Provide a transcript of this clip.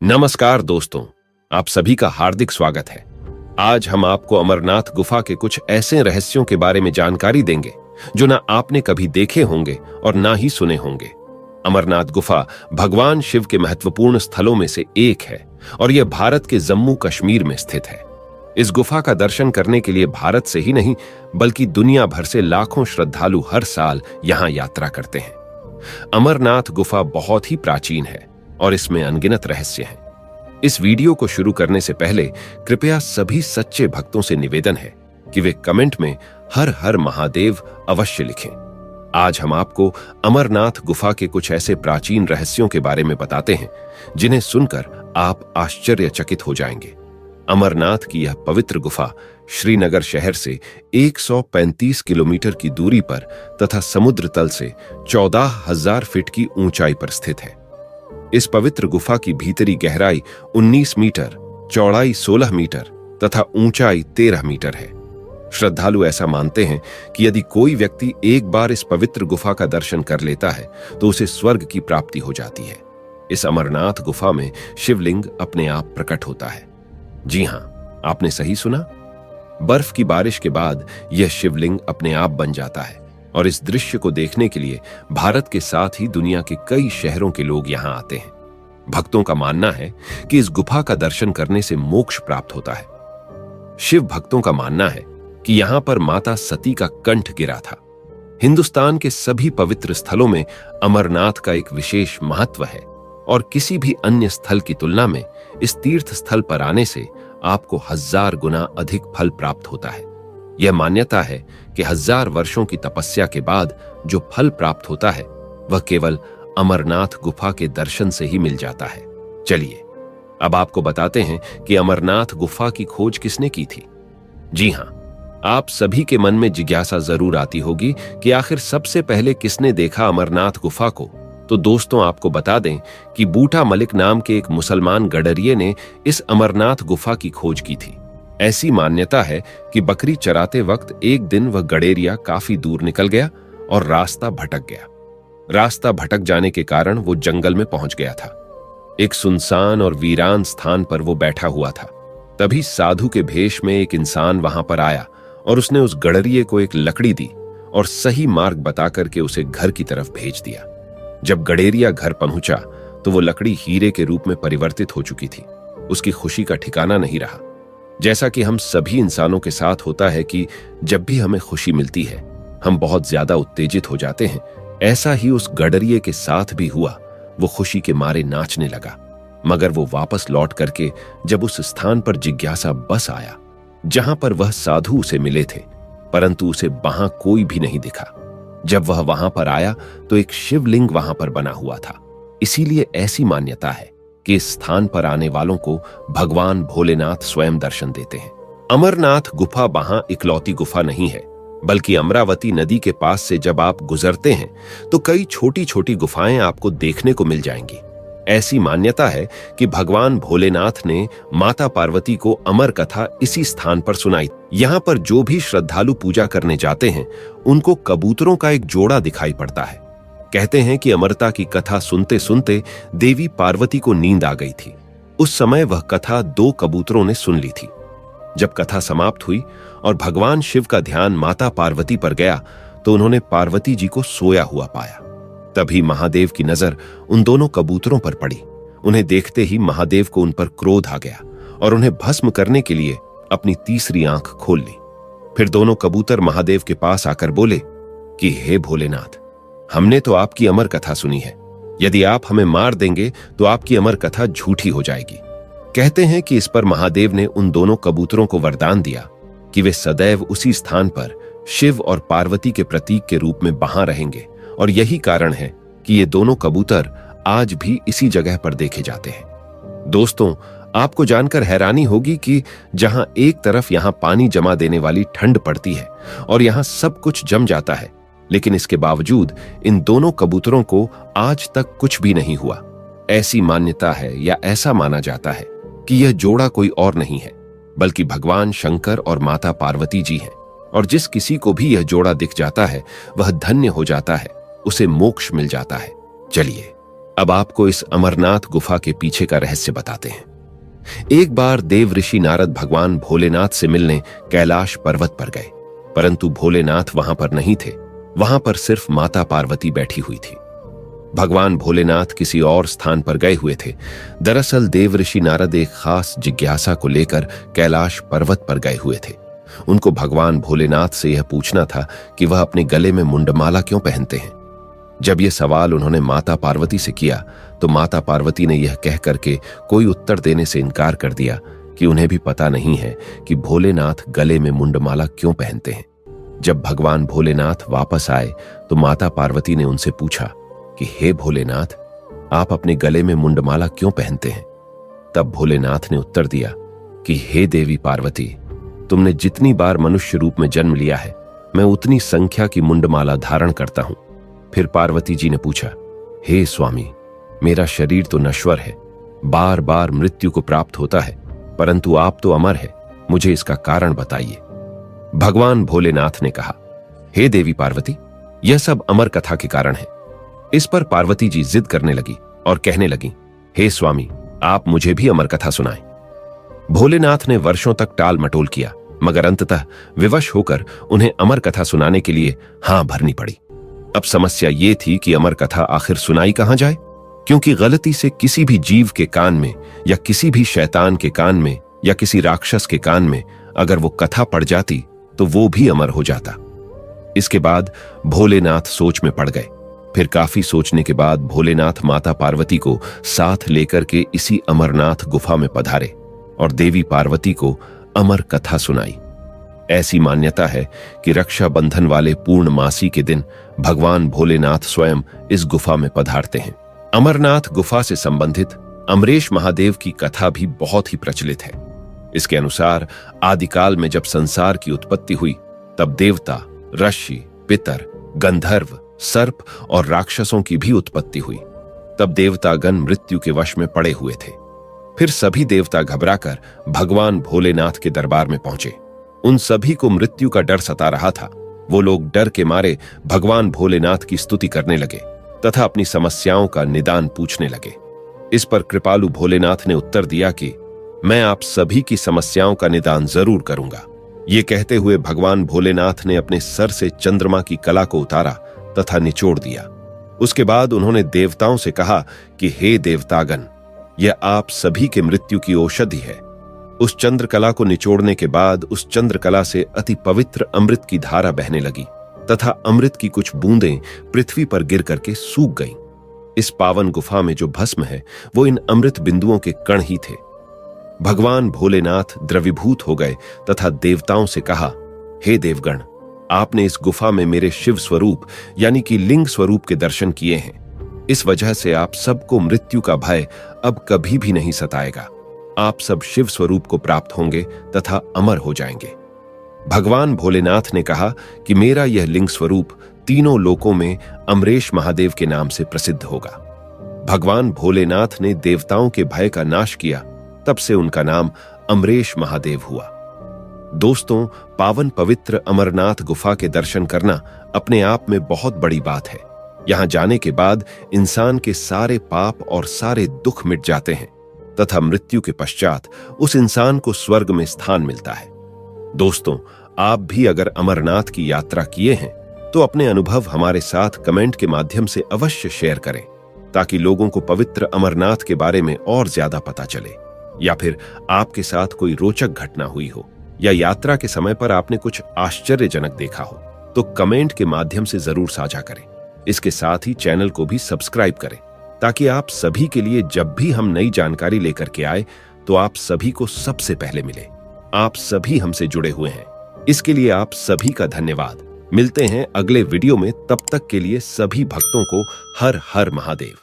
नमस्कार दोस्तों, आप सभी का हार्दिक स्वागत है। आज हम आपको अमरनाथ गुफा के कुछ ऐसे रहस्यों के बारे में जानकारी देंगे जो ना आपने कभी देखे होंगे और ना ही सुने होंगे। अमरनाथ गुफा भगवान शिव के महत्वपूर्ण स्थलों में से एक है और यह भारत के जम्मू कश्मीर में स्थित है। इस गुफा का दर्शन करने के लिए भारत से ही नहीं बल्कि दुनिया भर से लाखों श्रद्धालु हर साल यहाँ यात्रा करते हैं। अमरनाथ गुफा बहुत ही प्राचीन है और इसमें अनगिनत रहस्य हैं। इस वीडियो को शुरू करने से पहले कृपया सभी सच्चे भक्तों से निवेदन है कि वे कमेंट में हर हर महादेव अवश्य लिखें। आज हम आपको अमरनाथ गुफा के कुछ ऐसे प्राचीन रहस्यों के बारे में बताते हैं जिन्हें सुनकर आप आश्चर्यचकित हो जाएंगे। अमरनाथ की यह पवित्र गुफा श्रीनगर शहर से 135 किलोमीटर की दूरी पर तथा समुद्र तल से 14,000 फीट की ऊंचाई पर स्थित है। इस पवित्र गुफा की भीतरी गहराई 19 मीटर, चौड़ाई 16 मीटर तथा ऊंचाई 13 मीटर है। श्रद्धालु ऐसा मानते हैं कि यदि कोई व्यक्ति एक बार इस पवित्र गुफा का दर्शन कर लेता है तो उसे स्वर्ग की प्राप्ति हो जाती है। इस अमरनाथ गुफा में शिवलिंग अपने आप प्रकट होता है। जी हां, आपने सही सुना। बर्फ की बारिश के बाद यह शिवलिंग अपने आप बन जाता है और इस दृश्य को देखने के लिए भारत के साथ ही दुनिया के कई शहरों के लोग यहां आते हैं। भक्तों का मानना है कि इस गुफा का दर्शन करने से मोक्ष प्राप्त होता है। शिव भक्तों का मानना है कि यहां पर माता सती का कंठ गिरा था। हिंदुस्तान के सभी पवित्र स्थलों में अमरनाथ का एक विशेष महत्व है और किसी भी अन्य स्थल की तुलना में इस तीर्थ स्थल पर आने से आपको 1000 गुना अधिक फल प्राप्त होता है। यह मान्यता है कि 1000 वर्षों की तपस्या के बाद जो फल प्राप्त होता है वह केवल अमरनाथ गुफा के दर्शन से ही मिल जाता है। चलिए अब आपको बताते हैं कि अमरनाथ गुफा की खोज किसने की थी। जी हां, आप सभी के मन में जिज्ञासा जरूर आती होगी कि आखिर सबसे पहले किसने देखा अमरनाथ गुफा को। तो दोस्तों, आपको बता दें कि बूटा मलिक नाम के एक मुसलमान गडरिये ने इस अमरनाथ गुफा की खोज की थी। ऐसी मान्यता है कि बकरी चराते वक्त एक दिन वह गडेरिया काफी दूर निकल गया और रास्ता भटक गया। रास्ता भटक जाने के कारण वो जंगल में पहुंच गया था। एक सुनसान और वीरान स्थान पर वो बैठा हुआ था। तभी साधु के भेष में एक इंसान वहां पर आया और उसने उस गडरिये को एक लकड़ी दी और सही मार्ग बता करके उसे घर की तरफ भेज दिया। जब गडेरिया घर पहुंचा तो वो लकड़ी हीरे के रूप में परिवर्तित हो चुकी थी। उसकी खुशी का ठिकाना नहीं रहा। जैसा कि हम सभी इंसानों के साथ होता है कि जब भी हमें खुशी मिलती है हम बहुत ज्यादा उत्तेजित हो जाते हैं, ऐसा ही उस गडरिये के साथ भी हुआ। वो खुशी के मारे नाचने लगा, मगर वो वापस लौट करके जब उस स्थान पर जिज्ञासा बस आया जहां पर वह साधु उसे मिले थे, परंतु उसे वहां कोई भी नहीं दिखा। जब वह वहां पर आया तो एक शिवलिंग वहां पर बना हुआ था। इसीलिए ऐसी मान्यता है कि इस स्थान पर आने वालों को भगवान भोलेनाथ स्वयं दर्शन देते हैं। अमरनाथ गुफा वहां इकलौती गुफा नहीं है, बल्कि अमरावती नदी के पास से जब आप गुजरते हैं तो कई छोटी छोटी गुफाएं आपको देखने को मिल जाएंगी। ऐसी मान्यता है कि भगवान भोलेनाथ ने माता पार्वती को अमर कथा इसी स्थान पर सुनाई। यहाँ पर जो भी श्रद्धालु पूजा करने जाते हैं उनको कबूतरों का एक जोड़ा दिखाई पड़ता है। कहते हैं कि अमरता की कथा सुनते सुनते देवी पार्वती को नींद आ गई थी। उस समय वह कथा 2 कबूतरों ने सुन ली थी। जब कथा समाप्त हुई और भगवान शिव का ध्यान माता पार्वती पर गया तो उन्होंने पार्वती जी को सोया हुआ पाया। तभी महादेव की नजर उन दोनों कबूतरों पर पड़ी। उन्हें देखते ही महादेव को उन पर क्रोध आ गया और उन्हें भस्म करने के लिए अपनी तीसरी आंख खोल ली। फिर दोनों कबूतर महादेव के पास आकर बोले कि हे भोलेनाथ, हमने तो आपकी अमर कथा सुनी है। यदि आप हमें मार देंगे तो आपकी अमर कथा झूठी हो जाएगी। कहते हैं कि इस पर महादेव ने उन दोनों कबूतरों को वरदान दिया कि वे सदैव उसी स्थान पर शिव और पार्वती के प्रतीक के रूप में वहां रहेंगे और यही कारण है कि ये दोनों कबूतर आज भी इसी जगह पर देखे जाते हैं। दोस्तों, आपको जानकर हैरानी होगी कि जहां एक तरफ यहां पानी जमा देने वाली ठंड पड़ती है और यहां सब कुछ जम जाता है, लेकिन इसके बावजूद इन दोनों कबूतरों को आज तक कुछ भी नहीं हुआ। ऐसी मान्यता है या ऐसा माना जाता है कि यह जोड़ा कोई और नहीं है बल्कि भगवान शंकर और माता पार्वती जी हैं और जिस किसी को भी यह जोड़ा दिख जाता है वह धन्य हो जाता है, उसे मोक्ष मिल जाता है। चलिए अब आपको इस अमरनाथ गुफा के पीछे का रहस्य बताते हैं। एक बार देव ऋषि नारद भगवान भोलेनाथ से मिलने कैलाश पर्वत पर गए, परंतु भोलेनाथ वहां पर नहीं थे। वहां पर सिर्फ माता पार्वती बैठी हुई थी। भगवान भोलेनाथ किसी और स्थान पर गए हुए थे। दरअसल देव ऋषि नारद एक खास जिज्ञासा को लेकर कैलाश पर्वत पर गए हुए थे। उनको भगवान भोलेनाथ से यह पूछना था कि वह अपने गले में मुंडमाला क्यों पहनते हैं। जब यह सवाल उन्होंने माता पार्वती से किया तो माता पार्वती ने यह कह करके कोई उत्तर देने से इनकार कर दिया कि उन्हें भी पता नहीं है कि भोलेनाथ गले में मुंडमाला क्यों पहनते हैं। जब भगवान भोलेनाथ वापस आए तो माता पार्वती ने उनसे पूछा कि हे भोलेनाथ, आप अपने गले में मुंडमाला क्यों पहनते हैं। तब भोलेनाथ ने उत्तर दिया कि हे देवी पार्वती, तुमने जितनी बार मनुष्य रूप में जन्म लिया है, मैं उतनी संख्या की मुंडमाला धारण करता हूं। फिर पार्वती जी ने पूछा, हे स्वामी, मेरा शरीर तो नश्वर है, बार बार मृत्यु को प्राप्त होता है, परंतु आप तो अमर है, मुझे इसका कारण बताइए। भगवान भोलेनाथ ने कहा, हे देवी पार्वती, यह सब अमर कथा के कारण है। इस पर पार्वती जी जिद करने लगी और कहने लगी, हे स्वामी, आप मुझे भी अमर कथा सुनाएं। भोलेनाथ ने वर्षों तक टाल मटोल किया, मगर अंततः विवश होकर उन्हें अमर कथा सुनाने के लिए हां भरनी पड़ी। अब समस्या ये थी कि अमर कथा आखिर सुनाई कहां जाए, क्योंकि गलती से किसी भी जीव के कान में या किसी भी शैतान के कान में या किसी राक्षस के कान में अगर वो कथा पड़ जाती तो वो भी अमर हो जाता। इसके बाद भोलेनाथ सोच में पड़ गए। फिर काफी सोचने के बाद भोलेनाथ माता पार्वती को साथ लेकर के इसी अमरनाथ गुफा में पधारे और देवी पार्वती को अमर कथा सुनाई। ऐसी मान्यता है कि रक्षाबंधन वाले पूर्णमासी के दिन भगवान भोलेनाथ स्वयं इस गुफा में पधारते हैं। अमरनाथ गुफा से संबंधित अमरेश महादेव की कथा भी बहुत ही प्रचलित है। इसके अनुसार आदिकाल में जब संसार की उत्पत्ति हुई तब देवता, ऋषि, पितर, गंधर्व, सर्प और राक्षसों की भी उत्पत्ति हुई। तब देवतागण मृत्यु के वश में पड़े हुए थे। फिर सभी देवता घबराकर भगवान भोलेनाथ के दरबार में पहुंचे। उन सभी को मृत्यु का डर सता रहा था। वो लोग डर के मारे भगवान भोलेनाथ की स्तुति करने लगे तथा अपनी समस्याओं का निदान पूछने लगे। इस पर कृपालु भोलेनाथ ने उत्तर दिया कि मैं आप सभी की समस्याओं का निदान जरूर करूंगा। ये कहते हुए भगवान भोलेनाथ ने अपने सर से चंद्रमा की कला को उतारा तथा निचोड़ दिया। उसके बाद उन्होंने देवताओं से कहा कि हे देवतागण, यह आप सभी के मृत्यु की औषधि है। उस चंद्रकला को निचोड़ने के बाद उस चंद्रकला से अति पवित्र अमृत की धारा बहने लगी तथा अमृत की कुछ बूंदें पृथ्वी पर गिर करके सूख गईं। इस पावन गुफा में जो भस्म है वो इन अमृत बिंदुओं के कण ही थे। भगवान भोलेनाथ द्रवीभूत हो गए तथा देवताओं से कहा, हे देवगण, आपने इस गुफा में मेरे शिव स्वरूप यानी कि लिंग स्वरूप के दर्शन किए हैं। इस वजह से आप सबको मृत्यु का भय अब कभी भी नहीं सताएगा। आप सब शिव स्वरूप को प्राप्त होंगे तथा अमर हो जाएंगे। भगवान भोलेनाथ ने कहा कि मेरा यह लिंग स्वरूप तीनों लोकों में अमरेश महादेव के नाम से प्रसिद्ध होगा। भगवान भोलेनाथ ने देवताओं के भय का नाश किया, तब से उनका नाम अमरेश महादेव हुआ। दोस्तों, पावन पवित्र अमरनाथ गुफा के दर्शन करना अपने आप में बहुत बड़ी बात है। यहां जाने के बाद इंसान के सारे पाप और सारे दुख मिट जाते हैं तथा मृत्यु के पश्चात उस इंसान को स्वर्ग में स्थान मिलता है। दोस्तों, आप भी अगर अमरनाथ की यात्रा किए हैं तो अपने अनुभव हमारे साथ कमेंट के माध्यम से अवश्य शेयर करें, ताकि लोगों को पवित्र अमरनाथ के बारे में और ज्यादा पता चले। या फिर आपके साथ कोई रोचक घटना हुई हो या यात्रा के समय पर आपने कुछ आश्चर्यजनक देखा हो तो कमेंट के माध्यम से जरूर साझा करें। इसके साथ ही चैनल को भी सब्सक्राइब करें, ताकि आप सभी के लिए जब भी हम नई जानकारी लेकर के आए तो आप सभी को सबसे पहले मिले। आप सभी हमसे जुड़े हुए हैं, इसके लिए आप सभी का धन्यवाद। मिलते हैं अगले वीडियो में, तब तक के लिए सभी भक्तों को हर हर महादेव।